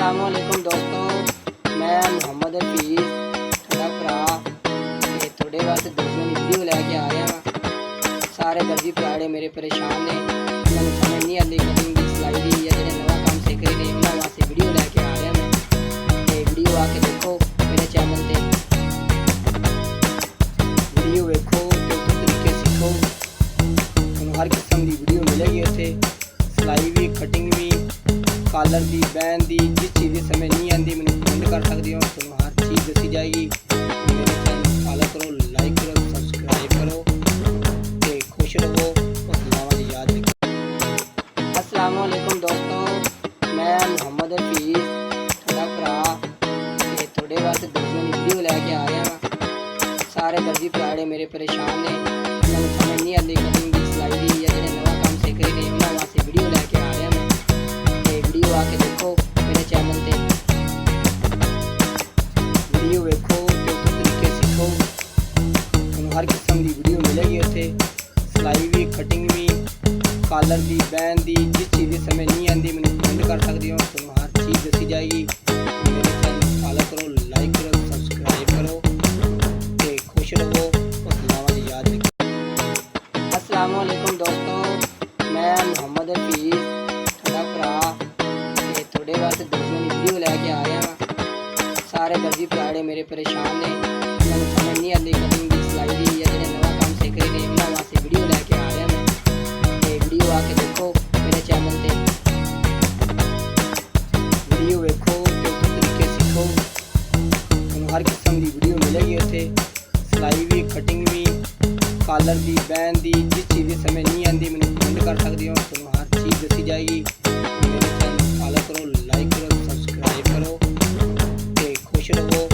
अस्सलामुअलैकुम दोस्तों, मैं मुहम्मद हफीज़ थोड़ा भरा ते थोड़े वास्ते दर्जियों की वीडियो लैके आ रहा वा। सारे दर्जी भराड़े मेरे परेशान ने, उन्होंने समझ नहीं आती कटिंग की सिलाई की या जो नवा काम सीख रहे हैं उन्होंने वास्ते वीडियो लैके आ रहा मैं। ते वीडियो आके देखो मेरे चैनल ते, वीडियो वेखो तो तरीके सीखो। तुहानू हर किस्म की वीडियो मिलेगी उत्थे, सिलाई भी, कटिंग भी, कॉलर की, बैन की, जिस चीज़ की समझ नहीं आती मैंने कमेंट कर सकते हो। तुम हर चीज़ दसी जाएगी। मेरे चैनल फॉलो करो, लाइक करो, सब्सक्राइब करो ते खुश रहो और दुआवां दी याद रखो। अस्सलामुअलैकुम दोस्तों, मैं मुहम्मद हफीज़ थोड़ा भरा ते थोड़े वास्ते दर्जियों की वीडियो लैके आ रहा वा। सारे दर्जी भराड़े मेरे परेशान ने, उन्होंने समझ नहीं आती कटिंग की सिलाई की या जो नवा काम सीख रहे हैं उन्होंने वास्ते वीडियो लैके आ रहा मैं। वीडियो आके देखो मेरे चैनल ते, वीडियो वेखो तो तरीके सीखो। तुहानू हर किस्म की वीडियो मिलेगी उत्थे, सिलाई भी, कटिंग भी, कॉलर की, बैन की, जिस चीज़ की समझ नहीं आती मैंने कमेंट कर सकते हो। तुम हर चीज़ दसी जाएगी। मेरे चैनल फॉलो करो, लाइक करो, सब्सक्राइब करो ते खुश रहो और दुआवां दी याद रखो। अस्सलामुअलैकुम दोस्तों, मैं मुहम्मद हफीज़ थोड़ा भरा ते थोड़े वास्ते दर्जियों की वीडियो लैके आ रहा वा। सारे दर्जी भराड़े मेरे परेशान ने, उन्होंने समझ नहीं आती कटिंग की सिलाई की या जो नवा काम सीख रहे हैं उन्होंने वास्ते वीडियो लैके आ रहा मैं। वीडियो आके देखो मेरे चैनल ते, वीडियो वेखो तो तरीके सीखो। तुहानू हर किस्म की वीडियो मिलेगी उत्थे, सिलाई भी, कटिंग भी, कॉलर की, बैन की, जिस चीज़ की समझ नहीं आती मैंने कमेंट कर सकते हो। तुम हर चीज़ दसी जाएगी। मेरे चैनल फॉलो करो, लाइक करो, सब्सक्राइब करो ते खुश रहो।